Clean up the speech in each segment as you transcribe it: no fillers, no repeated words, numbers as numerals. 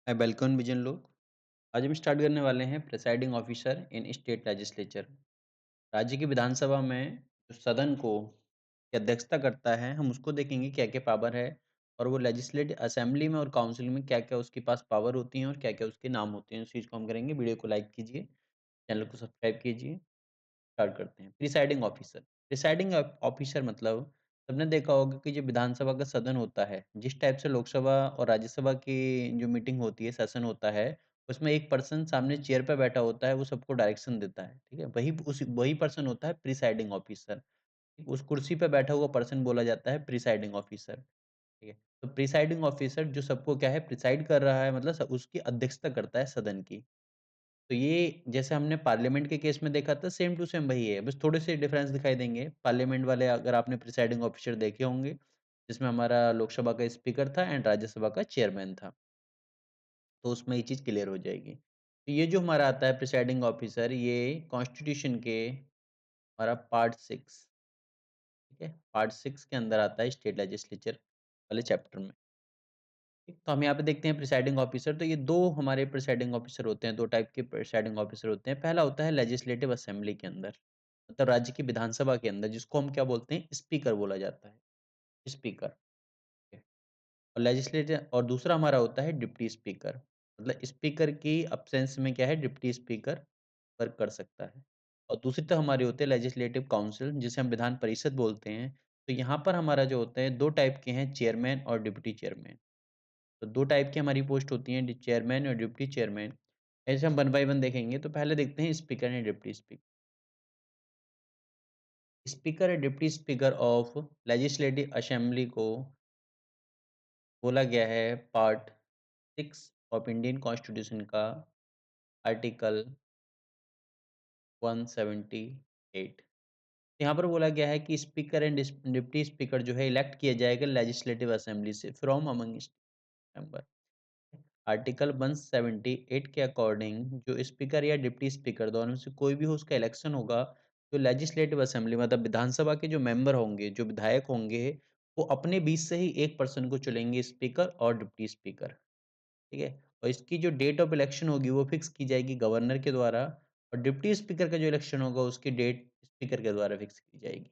मैं welcome vision लोग। आज हम स्टार्ट करने वाले हैं presiding officer in state legislature. राज्य की विधानसभा में जो सदन को की अध्यक्षता करता है, हम उसको देखेंगे क्या-क्या पावर है और वो लेजिस्लेटिव असेंबली में और काउंसिल में क्या-क्या उसके पास पावर होती हैं और क्या-क्या उसके नाम होते हैं। उस चीज़ को हम करेंगे। वीडियो को लाइक कीजिए, चैनल को सब्सक्राइब कीजिए। स्टार्ट करते हैं। Presiding officer. प्रिसाइडिंग ऑफिसर मतलब सबने देखा होगा कि जो विधानसभा का सदन होता है, जिस टाइप से लोकसभा और राज्यसभा की जो मीटिंग होती है, सेशन होता है, उसमें एक पर्सन सामने चेयर पे बैठा होता है, वो सबको डायरेक्शन देता है, ठीक है? वही पर्सन होता है प्रिसाइडिंग ऑफिसर। उस कुर्सी पे बैठा हुआ पर्सन बोला जाता है प्रिसाइडिंग ऑफिसर, ठीक है? तो प्रिसाइडिंग ऑफिसर जो सबको क्या है प्रिसाइड कर रहा है, मतलब उसकी अध्यक्षता करता है सदन की। तो ये जैसे हमने पार्लियामेंट के केस में देखा था, सेम टू सेम वही है, बस थोड़े से डिफरेंस दिखाई देंगे। पार्लियामेंट वाले अगर आपने प्रिसाइडिंग ऑफिसर देखे होंगे, जिसमें हमारा लोकसभा का स्पीकर था एंड राज्यसभा का चेयरमैन था, तो उसमें ये चीज़ क्लियर हो जाएगी। तो ये जो हमारा आता है प्रिसाइडिंग ऑफिसर, ये कॉन्स्टिट्यूशन के हमारा पार्ट 6, ठीक है? पार्ट 6 के अंदर आता है स्टेट लेजिस्लेचर वाले चैप्टर में। ठीक, तो हम यहाँ पे देखते हैं प्रिसाइडिंग ऑफिसर, तो ये 2 हमारे प्रिसाइडिंग ऑफिसर होते हैं, 2 टाइप के प्रिसाइडिंग ऑफिसर होते हैं। पहला होता है लेजिस्लेटिव असेंबली के अंदर, मतलब राज्य की विधानसभा के अंदर, जिसको हम क्या बोलते हैं, स्पीकर बोला जाता है, स्पीकर, ठीक है। और लेजिस्लेटिव और दूसरा हमारा होता है डिप्टी स्पीकर, मतलब स्पीकर की अब्सेंस में क्या है, डिप्टी स्पीकर वर्क कर सकता है। और दूसरी तरफ हमारी होती है लेजिस्लेटिव काउंसिल, जिसे हम विधान परिषद बोलते हैं। तो यहाँ पर हमारा जो होता है 2 टाइप के हैं, चेयरमैन और डिप्टी चेयरमैन। तो 2 टाइप की हमारी पोस्ट होती हैं, चेयरमैन और डिप्टी चेयरमैन। ऐसे हम वन बाय वन देखेंगे, तो पहले देखते हैं speaker and deputy speaker. Speaker and deputy speaker of legislative assembly को बोला गया है पार्ट 6 ऑफ इंडियन कॉन्स्टिट्यूशन का आर्टिकल 178। यहाँ पर बोला गया है कि स्पीकर एंड डिप्टी स्पीकर जो है इलेक्ट किया जाएगा लेजिस्लेटिव असेंबली से फ्रॉम अमंग मेंबर। आर्टिकल 178 के अकॉर्डिंग जो स्पीकर या डिप्टी स्पीकर दोनों में से कोई भी हो, उसका इलेक्शन होगा। जो लेजिस्लेटिव असेंबली मतलब विधानसभा के जो मेंबर होंगे, जो विधायक होंगे, वो अपने बीच से ही एक पर्सन को चुनेंगे, स्पीकर और डिप्टी स्पीकर, ठीक है? और इसकी जो डेट ऑफ इलेक्शन होगी वो फिक्स की जाएगी गवर्नर के द्वारा, और डिप्टी स्पीकर का जो इलेक्शन होगा उसकी डेट स्पीकर के द्वारा फिक्स की जाएगी।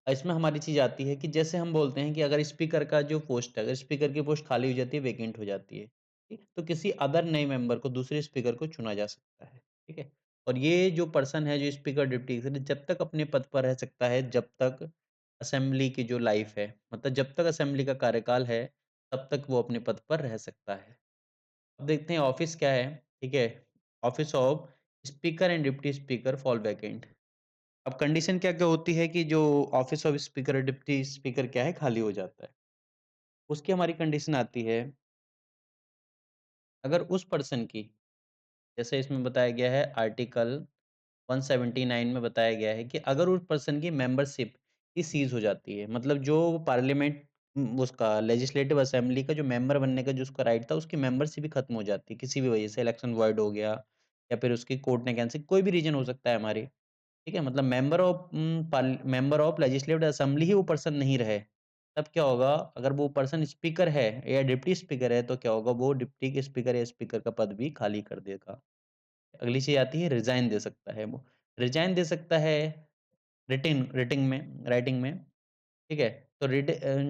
इसमें हमारी चीज़ आती है कि जैसे हम बोलते हैं कि अगर स्पीकर का जो पोस्ट है, अगर स्पीकर की पोस्ट खाली हो जाती है, वैकेंट हो जाती है, ठीक? तो किसी अदर नए मेंबर को, दूसरे स्पीकर को चुना जा सकता है, ठीक है? और ये जो पर्सन है, जो स्पीकर डिप्टी स्पीकर, जब तक अपने पद पर रह सकता है, जब तक असेंबली की जो लाइफ है, मतलब जब तक असेंबली का कार्यकाल है, तब तक वो अपने पद पर रह सकता है। अब देखते हैं ऑफिस क्या है, ठीक है? Office of speaker and deputy speaker fall vacant. अब कंडीशन क्या-क्या होती है कि जो ऑफिस ऑफ स्पीकर और डिप्टी स्पीकर क्या है, खाली हो जाता है। उसकी हमारी कंडीशन आती है, अगर उस पर्सन की, जैसे इसमें बताया गया है आर्टिकल 179 में बताया गया है कि अगर उस पर्सन की मेंबरशिप ही सीज़ हो जाती है, मतलब जो पार्लियामेंट उसका लेजिस्लेटिव असेंबली का जो मेंबर बनने का जो उसका राइट था, उसकी मेंबरशिप ही खत्म हो जाती है, किसी भी वजह से इलेक्शन वॉइड हो गया या फिर उसकी कोर्ट ने कैंसल, कोई भी रीज़न हो सकता है हमारी। ठीक है? मतलब मेंबर ऑफ लेजिस्लेटिव असेंबली ही वो पर्सन नहीं रहे, तब क्या होगा? अगर वो पर्सन स्पीकर है या डिप्टी स्पीकर है, तो क्या होगा? वो डिप्टी के स्पीकर या स्पीकर का पद भी खाली कर देगा। अगली चीज़ आती है रिज़ाइन दे सकता है वो। रिज़ाइन दे सकता है राइटिंग में, ठीक है? तो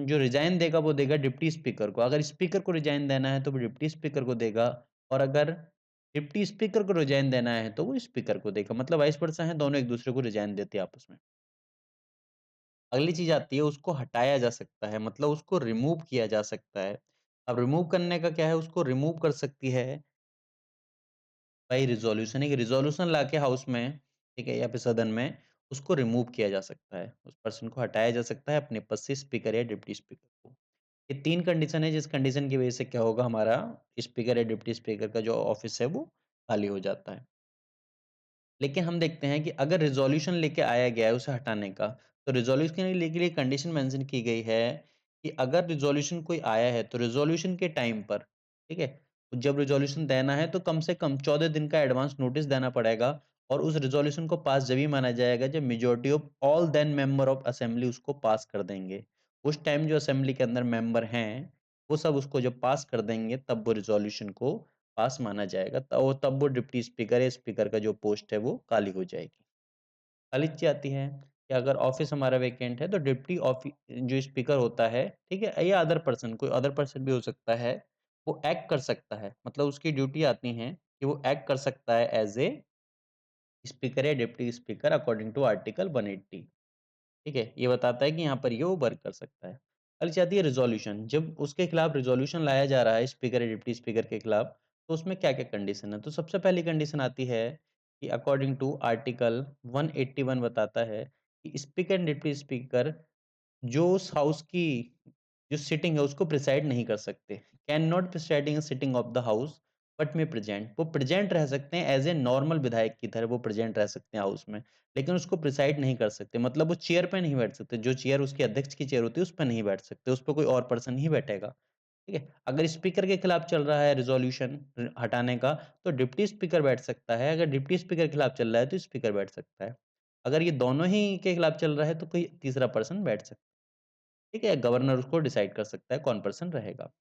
जो रिज़ाइन देगा वो देगा डिप्टी स्पीकर को। अगर स्पीकर को रिज़ाइन देना है तो वो डिप्टी स्पीकर को देगा, और अगर डिप्टी स्पीकर को रिज़ाइन देना है तो वो स्पीकर को देगा। मतलब वाइस वर्सा है, दोनों एक-दूसरे को रिज़ाइन देते हैं आपस में। अगली चीज़ आती है, उसको हटाया जा सकता है, मतलब उसको रिमूव किया जा सकता है। अब रिमूव करने का क्या है, उसको रिमूव कर सकती है बाय रिज़ॉल्यूशन। एक रिज़ॉल्यूशन लाके हाउस में, ठीक है, या फिर सदन में उसको रिमूव किया जा सकता है। उस पर्सन को हटाया जा सकता है अपने पद से, स्पीकर या डिप्टी स्पीकर को। ये 3 कंडीशन है, जिस कंडीशन की वज़ह से क्या होगा, हमारा स्पीकर या डिप्टी स्पीकर का जो ऑफिस है वो खाली हो जाता है। लेकिन हम देखते हैं कि अगर रिज़ॉल्यूशन लेके आया गया है उसे हटाने का, तो रिज़ॉल्यूशन के लिए कंडीशन मेंशन की गई है कि अगर रिज़ॉल्यूशन कोई आया है, तो रिज़ॉल्यूशन के टाइम पर, ठीक है? जब रिज़ॉल्यूशन देना है तो कम से कम 14 दिन का एडवांस नोटिस देना पड़ेगा, और उस रिज़ॉल्यूशन को पास जब ही माना जाएगा जब majority of all then member of assembly उसको पास कर देंगे। उस टाइम जो असेंबली के अंदर मेंबर हैं, वो सब उसको जब पास कर देंगे तब वो रिज़ॉल्यूशन को पास माना जाएगा। तब वो डिप्टी स्पीकर या स्पीकर का जो पोस्ट है वो खाली हो जाएगी। खाली क्या आती है कि अगर ऑफिस हमारा वैकेंट है तो डिप्टी ऑफि जो स्पीकर होता है, ठीक है? या अदर पर्सन कोई अदर पर्सन भी हो सकता है, वो एक्ट कर सकता है। मतलब उसकी ड्यूटी आती है कि वो एक्ट कर सकता है एज़ ए स्पीकर या deputy speaker according to article 180। ठीक है? ये बताता है कि यहाँ पर ये वो वर्क कर सकता है। अगली आती है रिज़ॉल्यूशन। जब उसके खिलाफ रिज़ॉल्यूशन लाया जा रहा है स्पीकर या डिप्टी स्पीकर के खिलाफ, तो उसमें क्या-क्या कंडीशन है? तो सबसे पहली कंडीशन आती है कि अकॉर्डिंग टू आर्टिकल 181 बताता है कि स्पीकर एंड डिप्टी स्पीकर जो उस हाउस की जो सिटिंग है उसको प्रिसाइड नहीं कर सकते। Can not presiding sitting of the house but में प्रेजेंट। वो प्रेजेंट रह सकते हैं एज़ ए नॉर्मल विधायक की तरह वो प्रेजेंट रह सकते हैं हाउस में, लेकिन उसको प्रिसाइड नहीं कर सकते। मतलब वो चेयर पे नहीं बैठ सकते। जो चेयर उसके अध्यक्ष की चेयर होती है उस पे नहीं बैठ सकते। उस पे कोई और पर्सन ही बैठेगा। ठीक है? अगर स्पीकर के खिलाफ चल रहा है रिज़ॉल्यूशन हटाने का तो डिप्टी स्पीकर बैठ सकता है। अगर डिप्टी स्पीकर के खिलाफ चल रहा है तो स्पीकर बैठ सकता है। अगर ये दोनों ही के खिलाफ चल रहा है तो कोई तीसरा पर्सन बैठ सकता है। ठीक है? गवर्नर उसको डिसाइड कर सकता है कौन पर्सन रहेगा।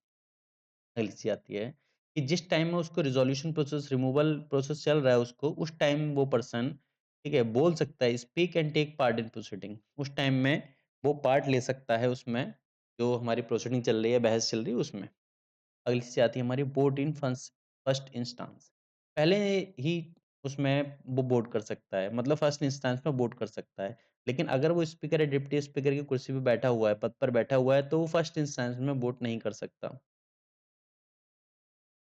अगली चीज़ आती है कि जिस टाइम में उसको रिज़ॉल्यूशन प्रोसेस रिमूवल प्रोसेस चल रहा है उसको, उस टाइम वो पर्सन ठीक है, बोल सकता है speak and take part in proceeding. उस टाइम में वो पार्ट ले सकता है उसमें, जो हमारी प्रोसीडिंग चल रही है, बहस चल रही है उसमें। अगली चीज़ आती है हमारी वोट इन फर्स्ट इंस्टेंस। पहले ही उसमें वो वोट कर सकता है, मतलब फर्स्ट इंस्टेंस में वोट कर सकता है। लेकिन अगर वो स्पीकर या डिप्टी स्पीकर की कुर्सी पे बैठा हुआ है, पद पर बैठा हुआ है, तो वो फर्स्ट इंस्टेंस में वोट नहीं कर सकता।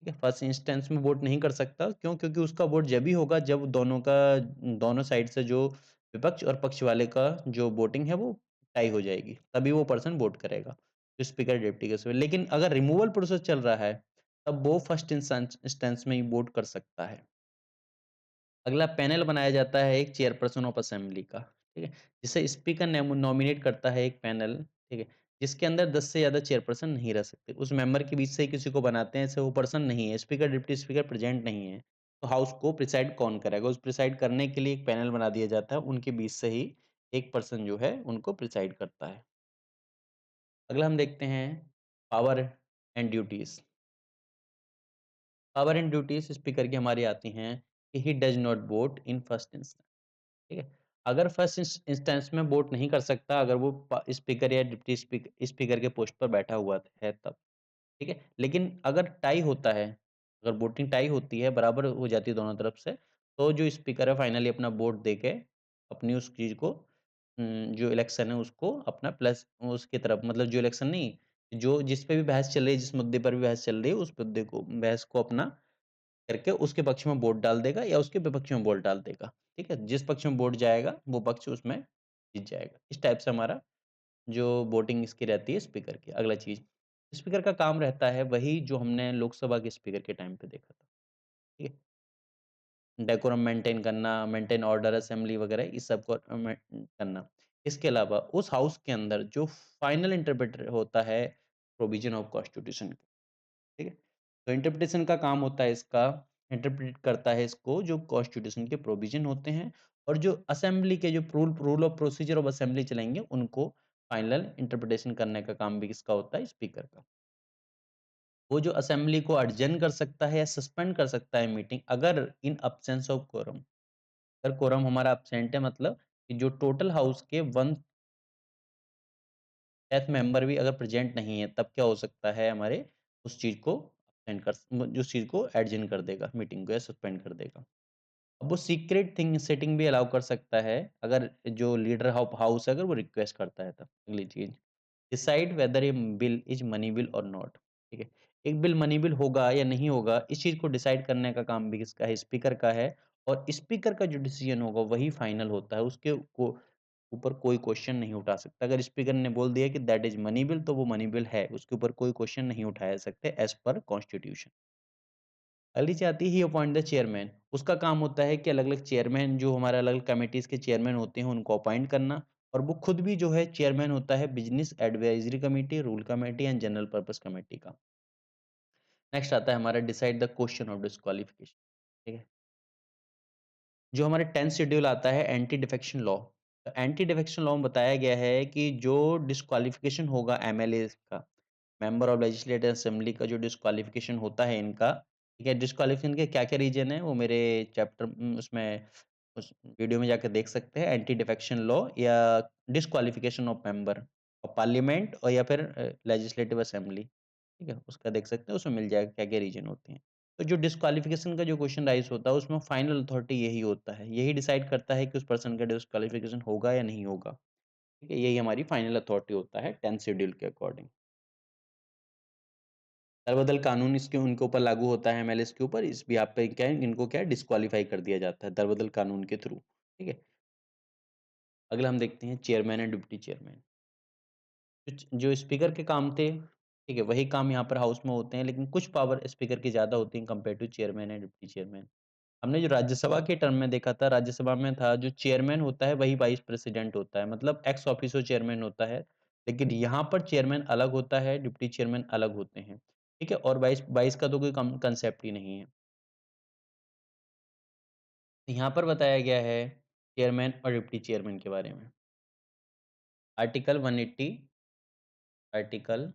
ठीक है, फर्स्ट इंस्टेंस में वोट नहीं कर सकता, क्यों? क्योंकि उसका वोट जब ही होगा जब दोनों साइड से जो विपक्ष और पक्ष वाले का जो वोटिंग है वो टाई हो जाएगी, तभी वो पर्सन वोट करेगा, जो स्पीकर डिप्टी के उसमें। लेकिन अगर रिमूवल प्रोसेस चल रहा है, तब वो फर्स्ट इंस्टेंस में ही वोट कर सकता है। अगला पैनल बनाया जाता है एक चेयरपर्सन ऑफ असेंबली का, ठीक है? जिसे स्पीकर नॉमिनेट करता है एक पैनल, ठीक है? जिसके अंदर 10 से ज़्यादा चेयरपर्सन नहीं रह सकते। उस मेंबर के बीच से ही किसी को बनाते हैं, ऐसे वो पर्सन नहीं है, स्पीकर, डिप्टी स्पीकर प्रेज़ेंट नहीं है। तो हाउस को प्रिसाइड कौन करेगा? उस प्रिसाइड करने के लिए एक पैनल बना दिया जाता है, उनके बीच से ही एक पर्सन जो है उनको प्रिसाइड करता है। अगला हम देखते हैं power and duties. Power and duties speaker की हमारी आती हैं कि he does not vote in first instance. ठीक है? अगर फर्स्ट इंस्टेंस में वोट नहीं कर सकता, अगर वो स्पीकर या डिप्टी स्पीकर के पोस्ट पर बैठा हुआ है तब, ठीक है? लेकिन अगर टाई होता है, अगर वोटिंग टाई होती है, बराबर हो जाती है दोनों तरफ से, तो जो स्पीकर है फाइनली अपना वोट देके अपनी उस चीज़ को जो इलेक्शन है उसको अपना प्लस उसकी तरफ, मतलब जो इलेक्शन नहीं, जो जिस पे भी बहस चल रही है, जिस मुद्दे पर भी बहस चल रही है, उस मुद्दे को बहस को अपना करके उसके पक्ष में वोट डाल देगा या उसके विपक्ष में वोट डाल देगा, ठीक है? जिस पक्ष में वोट जाएगा, वो पक्ष उसमें जीत जाएगा। इस टाइप से हमारा जो वोटिंग इसकी रहती है स्पीकर की। अगला चीज़, स्पीकर का काम रहता है वही जो हमने लोकसभा के स्पीकर के टाइम पे देखा था, ठीक है? डेकोरम मेंटेन करना, मेंटेन ऑर्डर, असेंबली वगैरह इस सब को करना। इसके अलावा उस हाउस के अंदर जो फाइनल इंटरप्रेटर होता है प्रोविज़न ऑफ कॉन्स्टिट्यूशन, ठीक है? तो इंटरप्रिटेशन का काम होता है इसका, इंटरप्रेट करता है इसको जो कॉन्स्टिट्यूशन के प्रोविज़न होते हैं और जो असेंबली के जो rule of procedure of assembly चलेंगे, उनको फाइनल इंटरप्रिटेशन करने का काम भी किसका होता है? स्पीकर का। वो जो असेंबली को अडजर्न कर सकता है या सस्पेंड कर सकता है मीटिंग, अगर इन अब्सेंस ऑफ क्वोरम। अगर क्वोरम हमारा अब्सेंट है, मतलब कि जो टोटल हाउस के 1/10 मेंबर भी अगर प्रेजेंट नहीं है, तब क्या हो सकता है हमारे उस चीज़ को अब्सेंट उस चीज़ को एडजर्न कर देगा, मीटिंग को या सस्पेंड कर देगा। अब वो सीक्रेट थिंग सेटिंग भी अलाउ कर सकता है, अगर जो लीडर ऑफ हाउस है अगर वो रिक्वेस्ट करता है तब। अगली चीज़, decide whether a bill is money bill और नॉट, ठीक है? एक बिल मनी बिल होगा या नहीं होगा, इस चीज़ को डिसाइड करने का काम भी किसका है? स्पीकर का है। और स्पीकर का जो डिसीजन होगा वही फाइनल होता है, उसके को ऊपर कोई क्वेश्चन नहीं उठा सकता। अगर स्पीकर ने बोल दिया कि दैट इज़ मनी बिल, तो वो मनी बिल है, उसके ऊपर कोई क्वेश्चन नहीं उठाया सकते एज़ पर कॉन्स्टिट्यूशन। अगली चीज़ आती है ही अपॉइंट द चेयरमैन। उसका काम होता है कि अलग-अलग चेयरमैन जो हमारे अलग-अलग कमिटीज़ के चेयरमैन होते हैं, उनको अपॉइंट करना। और वो खुद भी जो है चेयरमैन होता है business advisory committee, rule committee and general purpose committee का। नेक्स्ट आता है हमारा decide the question of disqualification, ठीक है? जो हमारे 10th शेड्यूल आता है एंटी डिफेक्शन लॉ। तो एंटी डिफेक्शन लॉ में बताया गया है कि जो डिस्क्वालिफिकेशन होगा एमएलए का, मेंबर ऑफ लेजिस्लेटिव असेंबली का जो डिस्क्वालिफिकेशन होता है इनका, ठीक है? डिस्क्वालिफिकेशन के क्या-क्या रीज़न है वो मेरे चैप्टर उसमें उस वीडियो में जाकर देख सकते हैं। एंटी डिफेक्शन लॉ या disqualification of member of parliament और या फिर लेजिस्लेटिव असेंबली, ठीक है? उसका देख सकते हैं, उसमें मिल जाएगा क्या-क्या रीज़न होते हैं। तो जो डिस्क्वालिफिकेशन का जो क्वेश्चन राइज़ होता है उसमें फाइनल अथॉरिटी यही होता है। यही डिसाइड करता है कि उस पर्सन का डिस्क्वालिफिकेशन होगा या नहीं होगा, ठीक है? यही हमारी फाइनल अथॉरिटी होता है 10th शेड्यूल के अकॉर्डिंग। दरबदल कानून इसके उनके ऊपर लागू होता है एमएलएस के ऊपर, इस बिहाफ़ पे क्या है इनको क्या है डिस्क्वालीफाई कर दिया जाता है दरबदल कानून के थ्रू, ठीक है? अगला हम देखते हैं चेयरमैन एंड डिप्टी चेयरमैन। जो स्पीकर के काम थे, ठीक है? वही काम यहाँ पर हाउस में होते हैं, लेकिन कुछ पावर स्पीकर की ज़्यादा होती है compare to chairman and deputy chairman. हमने जो राज्यसभा के टर्म में देखा था, राज्यसभा में था जो चेयरमैन होता है वही वाइस प्रेसिडेंट होता है, मतलब एक्स ऑफिशियो चेयरमैन होता है। लेकिन यहाँ पर चेयरमैन अलग होता है, डिप्टी चेयरमैन अलग होते हैं, ठीक है? और वाइस वाइस का तो कोई कम कांसेप्ट ही नहीं है। यहाँ पर बताया गया है चेयरमैन और डिप्टी चेयरमैन के बारे में। आर्टिकल 180 आर्टिकल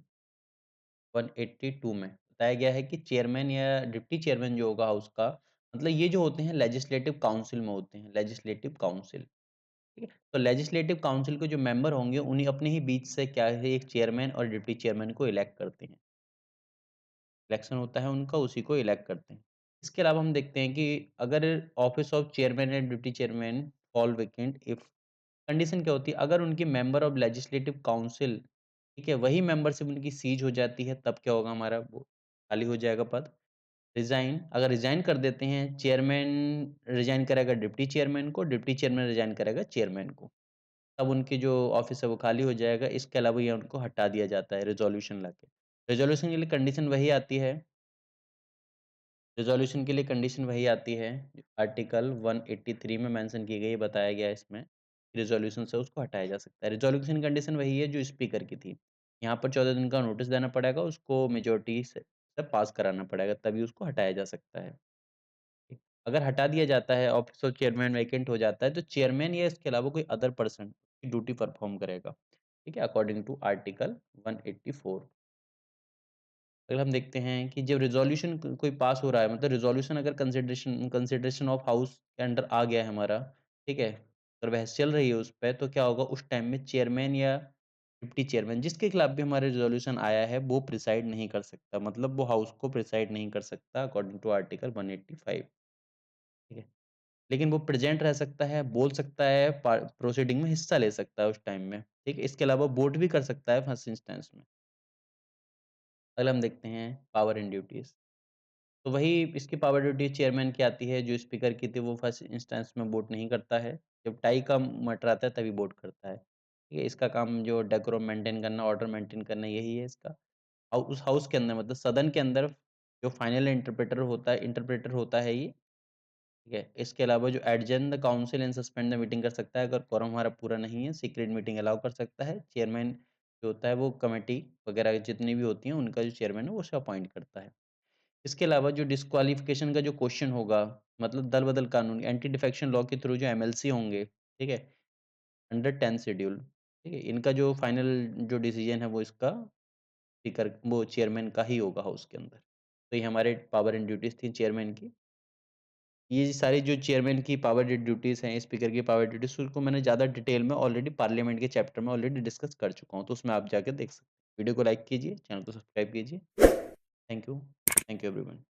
182 में बताया गया है कि चेयरमैन या डिप्टी चेयरमैन जो होगा हाउस का, मतलब ये जो होते हैं लेजिस्लेटिव काउंसिल में होते हैं, लेजिस्लेटिव काउंसिल, ठीक है? तो लेजिस्लेटिव काउंसिल के जो मेंबर होंगे उन्हीं अपने ही बीच से क्या है एक चेयरमैन और डिप्टी चेयरमैन को इलेक्ट करते हैं। इलेक्शन होता है उनका, उसी को इलेक्ट करते हैं। इसके अलावा हम देखते हैं कि अगर office of chairman and deputy chairman fall vacant if condition क्या होती है अगर उनकी मेंबर ऑफ लेजिस्लेटिव काउंसिल, ठीक है, वही मेंबरशिप उनकी सीज हो जाती है तब क्या होगा हमारा वो खाली हो जाएगा पद। रिज़ाइन अगर रिज़ाइन कर देते हैं चेयरमैन रिज़ाइन करेगा डिप्टी चेयरमैन को, डिप्टी चेयरमैन रिज़ाइन करेगा चेयरमैन को। तब उनकी जो ऑफिस है वो खाली हो जाएगा। इसके अलावा ये उनको हटा दिया जाता है रिज़ॉल्यूशन लाके। रिज़ॉल्यूशन के लिए कंडीशन वही आती है रिज़ॉल्यूशन के लिए कंडीशन वही आती है, आर्टिकल 183 में मेंशन की गई है, बताया गया है इसमें, रिज़ॉल्यूशन से उसको हटाया जा सकता है। रिज़ॉल्यूशन कंडीशन वही है जो स्पीकर की थी। यहाँ पर 14 दिन का नोटिस देना पड़ेगा, उसको मेजॉरिटी से पास कराना पड़ेगा, तभी उसको हटाया जा सकता है। ठीक। अगर हटा दिया जाता है, ऑफिस ऑफ चेयरमैन वैकेंट हो जाता है, तो चेयरमैन या इसके अलावा कोई अदर पर्सन ड्यूटी परफ़ॉर्म करेगा। ठीक है? According to article 184। अगर हम देखते हैं कि जब रिज़ॉल्यूशन कोई पास हो रहा है मतलब रिज़ॉल्यूशन अगर कंसिडरेशन कंसिडरेशन ऑफ हाउस के अंडर आ गया है हमारा, ठीक है? और बहस चल रही है उस पे तो क्या होगा उस टाइम में चेयरमैन या डिप्टी चेयरमैन जिसके खिलाफ भी हमारा रिज़ॉल्यूशन आया है वो प्रिसाइड नहीं कर सकता मतलब वो हाउस को प्रिसाइड नहीं कर सकता अकॉर्डिंग टू आर्टिकल 185, ठीक है? लेकिन वो प्रेज़ेंट रह सकता है, बोल सकता है, प्रोसीडिंग में हिस्सा ले सकता है उस टाइम में, ठीक है? इसके अलावा वोट भी कर सकता है फर्स्ट इंस्टेंस में। अगला हम देखते हैं पावर एंड ड्यूटीज़। तो वही इसकी पावर ड्यूटी चेयरमैन की आती है, जो स्पीकर की थी वो फर्स्ट इंस्टेंस में वोट नहीं करता है। जब टाई का मैटर आता है तभी वोट करता है। ठीक है? इसका काम जो डेकोरम मेंटेन करना, ऑर्डर मेंटेन करना यही है इसका। उस हाउस के अंदर मतलब सदन के अंदर जो फाइनल इंटरप्रेटर होता है ये, ठीक है? इसके अलावा जो adjourn the council and suspend the meeting कर सकता है, अगर क्वोरम हमारा पूरा नहीं है, सीक्रेट मीटिंग अलाउ कर सकता है। चेयरमैन जो होता है वो कमिटी वगैरह जितनी भी होती हैं, उनका जो चेयरमैन है वो उसे अपॉइंट करता है। इसके अलावा जो डिस्क्वालिफ़िकेशन का जो क्वेश्चन होगा, मतलब दल-बदल कानून, एंटी डिफेक्शन लॉ के थ्रू जो एमएलसी होंगे, ठीक है? अंडर 10th शेड्यूल, ठीक है? इनका जो फाइनल जो डिसीज़न है वो इसका स्पीकर वो चेयरमैन का ही होगा हाउस के अंदर। तो ये हमारे पावर एंड ड्यूटीज़ थी चेयरमैन की। ये सारी जो चेयरमैन की पावर ड्यूटीज़ हैं, स्पीकर की पावर ड्यूटीज़ उसको मैंने ज़्यादा डिटेल में ऑलरेडी पार्लियामेंट के चैप्टर में ऑलरेडी डिस्कस कर चुका हूँ, तो उसमें आप जाके देख सकते हैं। वीडियो को लाइक कीजिए, चैनल को सब्सक्राइब कीजिए। Thank you. Thank you everyone.